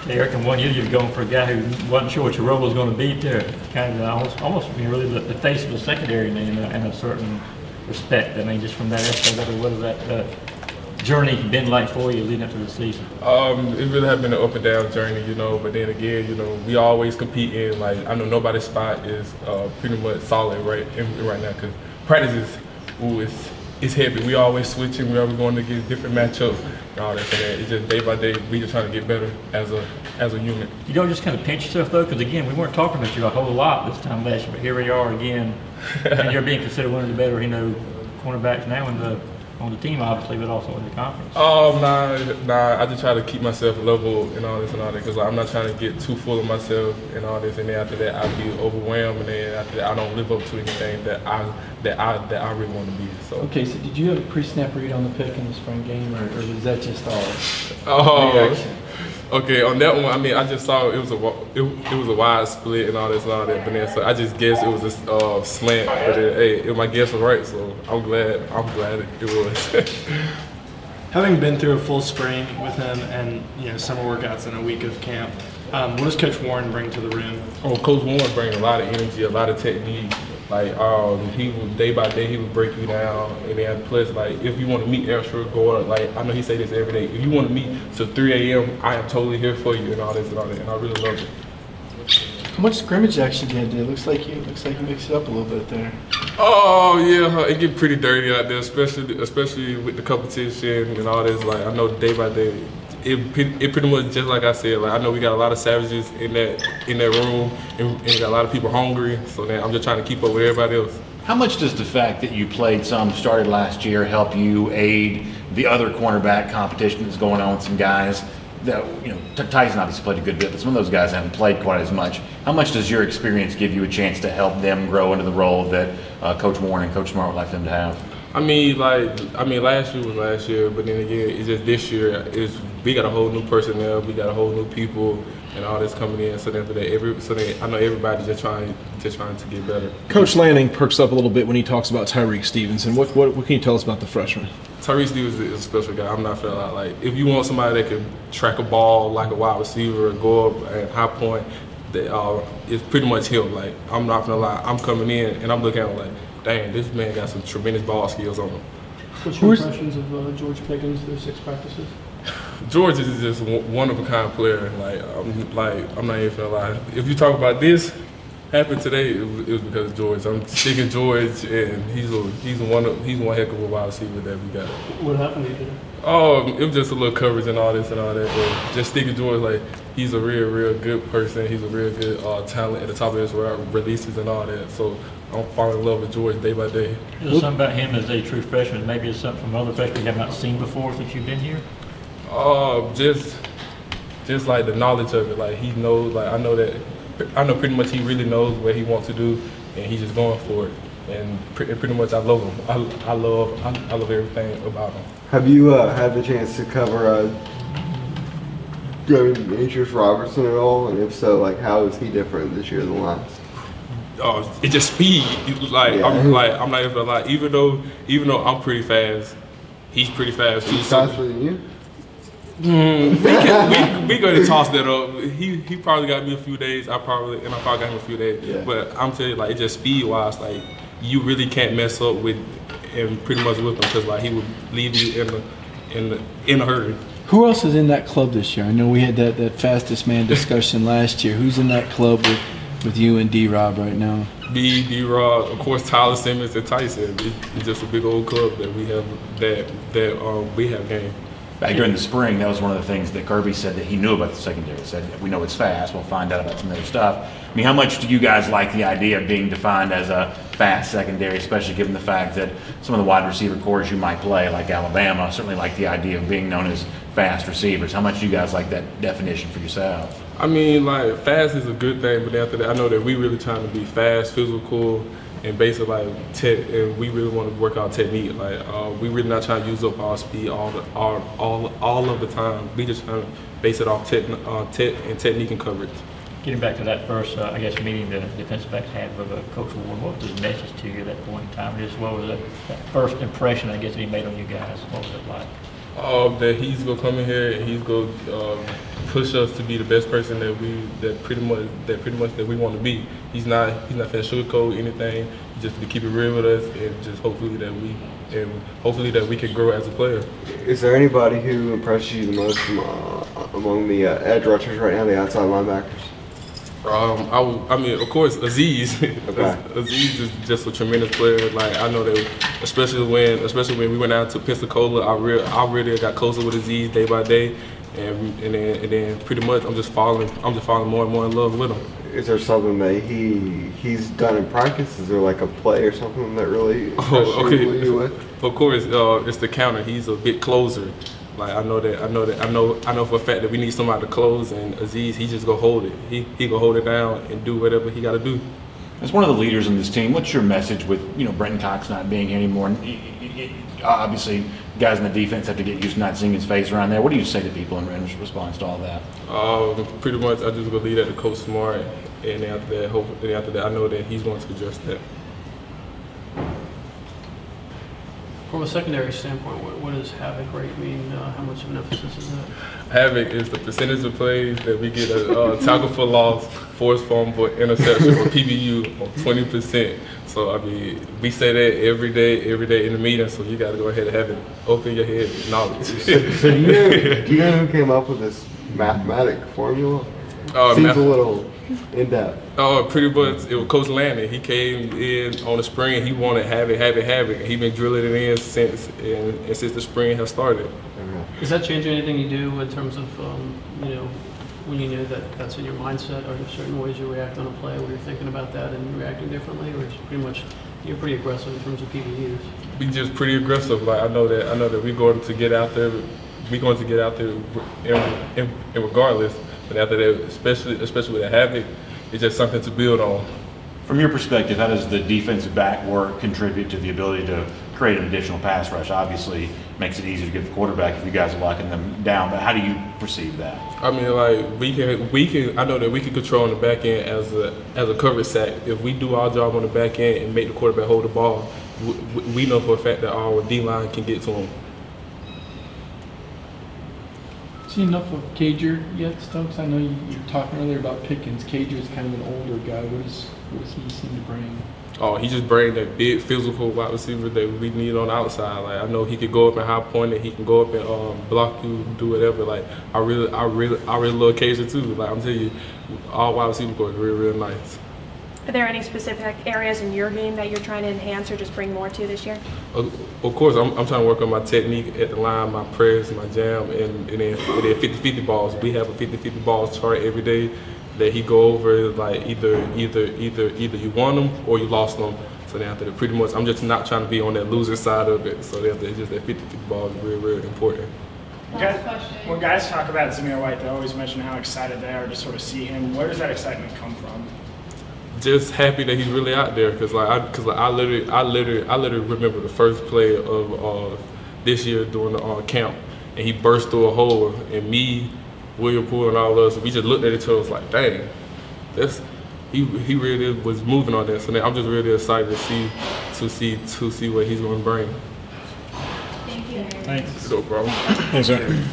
Eric, in 1 year you're going for a guy who wasn't sure what your role was going to be there. Kind of almost really the face of the secondary in a certain respect. I mean, just from that aspect, what has that journey been like for you leading up to the season? It really has been an up and down journey, but then again, we always compete in, like, I know nobody's spot is pretty much solid right now because practice it's heavy. We always switching, we always going to get different matchups and all that. So that it's just day by day, we just trying to get better as a unit. You don't just kind of pinch yourself though, because again, we weren't talking about you a whole lot this time last year, but here we are again, and you're being considered one of the better, cornerbacks now on the team, obviously, but also in the conference. Nah. I just try to keep myself level and all this and all that because I'm not trying to get too full of myself and all this. And then after that, I'll be overwhelmed, and then after that, I don't live up to anything that I really want to be. So. Okay, so did you have a pre-snap read on the pick in the spring game, or was that just all reaction? Okay, on that one, I mean, I just saw it was a wide split and all this and all that, but then so I just guessed it was a slant. But then, hey, my guess was right, so I'm glad it was. Having been through a full spring with him and summer workouts and a week of camp, what does Coach Warren bring to the room? Oh, Coach Warren brings a lot of energy, a lot of technique. Like he would day by day he would break you down, and then plus like if you want to meet extra guard, like I know he say this every day. If you want to meet till 3 a.m., I am totally here for you and all this and all that, and I really love it. How much scrimmage action did you do? It looks like you mixed it up a little bit there. Oh yeah, it get pretty dirty out there, especially with the competition and all this. Like I know day by day. It pretty much just like I said. Like I know we got a lot of savages in that room, and got a lot of people hungry. So then I'm just trying to keep up with everybody else. How much does the fact that you started last year, help you aid the other cornerback competition that's going on with some guys that Tyson obviously played a good bit, but some of those guys haven't played quite as much. How much does your experience give you a chance to help them grow into the role that Coach Warren and Coach Smart would like them to have? I mean, last year was last year, but then again, it's just this year. We got a whole new personnel, we got a whole new people, and all this coming in. So then, I know everybody's just trying to get better. Coach Lanning perks up a little bit when he talks about Tyreek Stevenson. What can you tell us about the freshman? Tyreek Stevenson is a special guy. I'm not feeling like if you want somebody that can track a ball like a wide receiver, go up at high point, it's pretty much him. Like I'm not gonna lie, I'm coming in and I'm looking at him like, dang, this man got some tremendous ball skills on him. What's your impressions of George Pickens through 6 practices? George is just one of a kind player. I'm not even gonna lie. If you talk about this happened today, it was because of George. I'm sticking George, and he's one heck of a wide receiver that we got. What happened to you? It was just a little coverage and all this and all that. But just sticking George, like he's a real good person. He's a real good talent at the top of his releases and all that. So I'm falling in love with George day by day. Is there something about him as a true freshman? Maybe it's something from other freshmen you have not seen before since you've been here? Just like the knowledge of it. Like he knows. Like I know pretty much he really knows what he wants to do, and he's just going for it. And pretty much I love him. I love everything about him. Have you had the chance to cover Demetrius Robertson at all? And if so, like how is he different this year than last? It's just speed. Like yeah. I'm not even gonna lie. Even though I'm pretty fast, he's pretty fast too. He's faster than you? We going to toss that up. He probably got me a few days. I probably got him a few days. Yeah. But I'm telling you, like, it's just speed wise, like you really can't mess up with and pretty much with him because like he would leave you in a hurry. Who else is in that club this year? I know we had that fastest man discussion last year. Who's in that club with you and D-Rob right now? D-Rob, of course, Tyler Simmons and Tyson. It's just a big old club that we have that we have game. Back during the spring, that was one of the things that Kirby said that he knew about the secondary. He said, we know it's fast, we'll find out about some other stuff. I mean, how much do you guys like the idea of being defined as a fast secondary, especially given the fact that some of the wide receiver cores you might play, like Alabama, certainly like the idea of being known as fast receivers. How much do you guys like that definition for yourself? I mean, like, fast is a good thing, but after that, I know that we really trying to be fast, physical, and basically and we really want to work out technique. Like we really not trying to use up our speed all of the time. We just trying to base it off technique and coverage. Getting back to that first, I guess, meeting the defensive backs had with Coach Warren, what was his message to you at that point in time? Just what was that first impression, I guess, that he made on you guys? What was it like? That he's gonna come in here and he's gonna push us to be the best person that pretty much that we want to be. He's not finna sugarcoat anything. Just to keep it real with us, and just hopefully that we can grow as a player. Is there anybody who impresses you the most from, among the edge rushers right now, the outside linebackers? I mean, of course, Aziz. Okay. Aziz is just a tremendous player. Like I know that, especially when we went out to Pensacola, I really got closer with Aziz day by day, and then pretty much I'm just falling more and more in love with him. Is there something that he's done in practice? Is there like a play or something that really impresses you with? Of course, it's the counter. He's a bit closer. Like I know for a fact that we need somebody to close, and Aziz, he just go hold it. He go hold it down and do whatever he got to do. As one of the leaders in this team, what's your message with Brenton Cox not being here anymore? Obviously, guys in the defense have to get used to not seeing his face around there. What do you say to people in response to all that? Pretty much, I just go leave that to Coach Smart, and after that, I know that he's going to address that. From a secondary standpoint, what does havoc rate mean? How much of an emphasis is that? Havoc is the percentage of plays that we get a tackle for loss, forced fumble, interception, or PBU on 20%. So I mean, we say that every day in the meeting. So you got to go ahead and have it open your head knowledge. So do you know who came up with this mathematic formula? Seems a little in depth. Pretty much, it was Coach Landon. He came in on the spring. He wanted havoc. He been drilling it in since the spring has started. Does that change anything you do in terms of, when you know that that's in your mindset? Are there certain ways you react on a play where you're thinking about that and reacting differently, or is it pretty much you're pretty aggressive in terms of PBUs? We just pretty aggressive. Like I know that we're going to get out there. We're going to get out there, and regardless. But after that, especially with the havoc, it's just something to build on. From your perspective, how does the defensive back work contribute to the ability to create an additional pass rush? Obviously, it makes it easier to get the quarterback if you guys are locking them down. But how do you perceive that? I mean, like we can. I know that we can control on the back end as a coverage sack. If we do our job on the back end and make the quarterback hold the ball, we know for a fact that our D line can get to him. Seen enough of Cager yet, Stokes? I know you were talking earlier about Pickens. Cager is kind of an older guy. What does he seem to bring? Oh, he just brings that big physical wide receiver that we need on the outside. Like I know he could go up and high point it. He can go up and block you, do whatever. Like I really love Cager too. Like I'm telling you, all wide receiver core is real nice. Are there any specific areas in your game that you're trying to enhance or just bring more to this year? Of course, I'm trying to work on my technique at the line, my press, my jam, and then 50-50 balls. We have a 50-50 balls chart every day that he go over. Like either you won them or you lost them. So then after that, pretty much, I'm just not trying to be on that loser side of it. So then after that, just that 50-50 ball is real important. When guys talk about Zamir White, they always mention how excited they are to sort of see him. Where does that excitement come from? Just happy that he's really out there, because I literally remember the first play of this year during the camp, and he burst through a hole, and me, William Poole, and all of us, we just looked at each other, like, dang, he really was moving on that. So then I'm just really excited to see what he's going to bring. Thank you. Thanks. No problem. Thanks, sir.